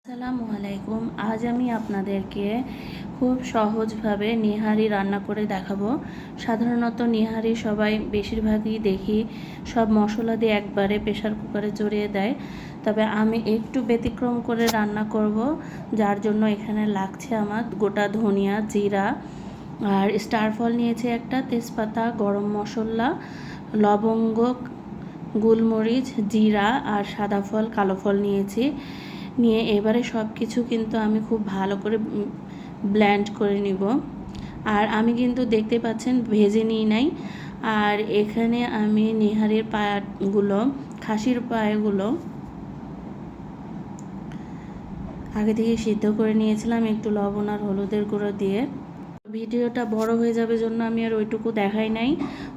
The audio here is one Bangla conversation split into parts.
আসসালামু আলাইকুম। আজ আমি আপনাদেরকে খুব সহজভাবে নিহারি রান্না করে দেখাবো। সাধারণত নিহারি সবাই বেশিরভাগই দেখি সব মশলা দিয়ে একবারে প্রেশার কুকারে চড়িয়ে দেয়, তবে আমি একটু ব্যতিক্রম করে রান্না করব, যার জন্য এখানে লাগছে আমার গোটা ধনিয়া, জিরা আর স্টার ফল নিয়েছি একটা, তেজপাতা, গরম মশলা, লবঙ্গ, গোলমরিচ, জিরা আর সাদা ফল, কালো ফল নিয়েছি। নিয়ে এবারে সব কিছু কিন্তু আমি খুব ভালো করে ব্লেন্ড করে নিব। আর আমি কিন্তু দেখতে পাচ্ছেন ভেজে নিই নাই। আর এখানে আমি নিহারির পায়াগুলো, খাসির পায়াগুলো আগে থেকে সিদ্ধ করে নিয়েছিলাম একটু লবণ আর হলুদের গুঁড়ো দিয়ে। ভিডিওটা বড় হয়ে যাবে জন্য আমি আর ওইটুকু দেখাই নাই।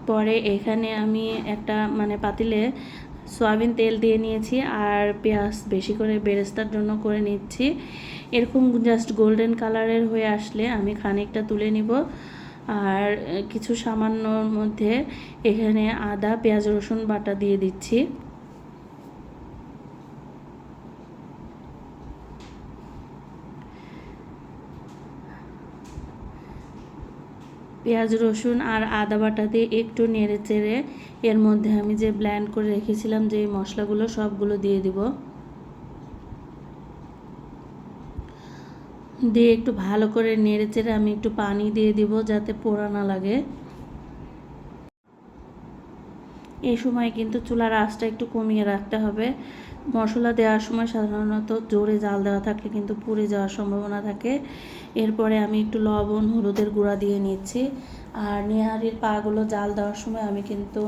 পরে এখানে আমি একটা পাতিলে সয়াবিন তেল দিয়ে নিয়েছি আর পেঁয়াজ বেশি করে বেরেস্তার জন্য করে নিচ্ছি। এরকম জাস্ট গোল্ডেন কালারের হয়ে আসলে আমি খানিকটা তুলে নিব। আর কিছু সামান্যর মধ্যে এখানে আদা, পেঁয়াজ, রসুন বাটা দিয়ে দিচ্ছি। পেঁয়াজ, রসুন আর আদা বাটা দিয়ে একটু নেড়ে চেড়ে এর মধ্যে আমি যে ব্লেন্ড করে রেখেছিলাম যে মশলাগুলো সবগুলো দিয়ে দিব। দিয়ে একটু ভালো করে নেড়ে চেড়ে আমি একটু পানি দিয়ে দিব যাতে পোড়া না লাগে। এই সময় কিন্তু চুলার আঁচটা একটু কমিয়ে রাখতে হবে। মশলা দেওয়ার সময় সাধারণত জোরে জাল দেওয়া থাকলে কিন্তু পুড়ে যাওয়ার সম্ভাবনা থাকে। এরপরে আমি একটু লবণ, হলুদের গুঁড়া দিয়ে নিচ্ছি। আর নিহারির পাগুলো জাল দেওয়ার সময় আমি কিন্তু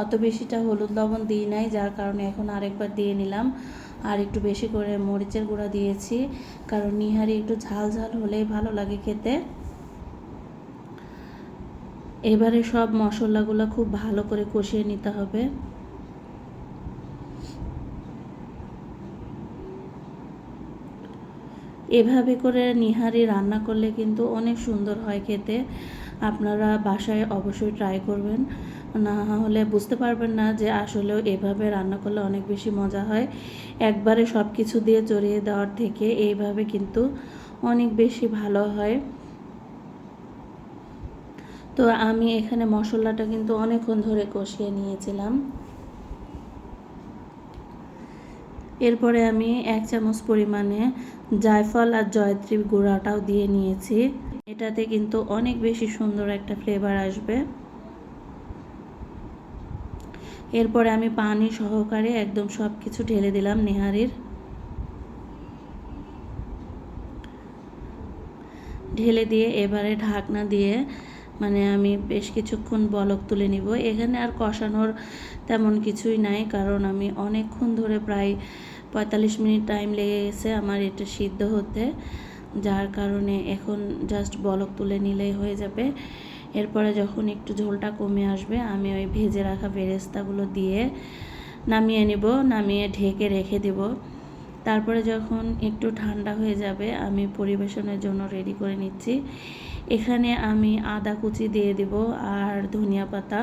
অত বেশিটা হলুদ লবণ দিই নাই, যার কারণে এখন আরেকবার দিয়ে নিলাম। আর একটু বেশি করে মরিচের গুঁড়া দিয়েছি, কারণ নিহারি একটু ঝাল ঝাল হলেই ভালো লাগে খেতে। এবারে সব মশলাগুলো খুব ভালো করে কষিয়ে নিতে হবে। এভাবে করে নিহারি রান্না করলে কিন্তু অনেক সুন্দর হয় খেতে। আপনারা বাসায় অবশ্যই ট্রাই করবেন, না হলে বুঝতে পারবেন না যে আসলেও এভাবে রান্না করলে অনেক বেশি মজা হয়। একবারে সব কিছু দিয়ে চড়িয়ে দেওয়ার থেকে এইভাবে কিন্তু অনেক বেশি ভালো হয়। তো আমি এখানে মশলাটা কিন্তু অনেকক্ষণ ধরে কষিয়ে নিয়েছিলাম। এরপরে আমি 1 চামচ পরিমাণে জায়ফল আর জয়ত্রী গুঁড়াটাও দিয়ে নিয়েছি। এটাতে কিন্তু অনেক বেশি সুন্দর একটা ফ্লেভার আসবে। এরপরে আমি পানি সহকারে একদম সব কিছু ঢেলে দিলাম নেহারির। ঢেলে দিয়ে এবারে ঢাকনা দিয়ে আমি বেশ কিছুক্ষণ বলক তুলে নিব। এখানে আর কষানোর তেমন কিছুই নাই, কারণ আমি অনেকক্ষণ ধরে প্রায় 45 মিনিট টাইম লেগে গেছে আমার এটা সিদ্ধ হতে, যার কারণে এখন জাস্ট বলক তুলে নিলেই হয়ে যাবে। এরপরে যখন একটু ঝোলটা কমে আসবে আমি ওই ভেজে রাখা বেরেস্তাগুলো দিয়ে নামিয়ে নিব, নামিয়ে ঢেকে রেখে দেব। তারপরে যখন একটু ঠান্ডা হয়ে যাবে আমি পরিবেশনের জন্য রেডি করে নিচ্ছি। এখানে আমি আদা কুচি দিয়ে দেব আর ধনিয়া পাতা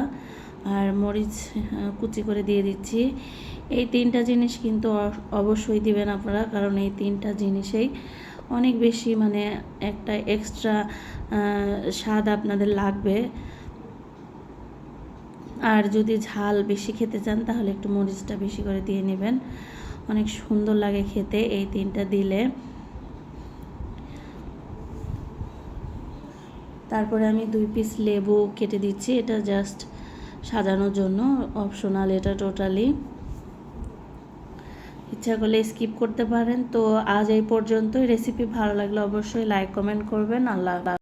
আর মরিচ কুচি করে দিয়ে দিচ্ছি। এই 3টা জিনিস কিন্তু অবশ্যই দিবেন আপনারা, কারণ এই 3টা জিনিসেই অনেক বেশি একটা এক্সট্রা স্বাদ আপনাদের লাগবে। আর যদি ঝাল বেশি খেতে চান তাহলে একটু মরিচটা বেশি করে দিয়ে নেবেন, অনেক সুন্দর লাগে খেতে এই 3টা দিলে। তারপরে আমি 2 পিস লেবু কেটে দিচ্ছি, এটা জাস্ট সাজানোর জন্য, অপশনাল এটা টোটালি। ইচ্ছা করলে স্কিপ করতে পারেন। তো আজ এই পর্যন্তই। রেসিপি ভালো লাগলে অবশ্যই লাইক কমেন্ট করবেন। আল্লাহ।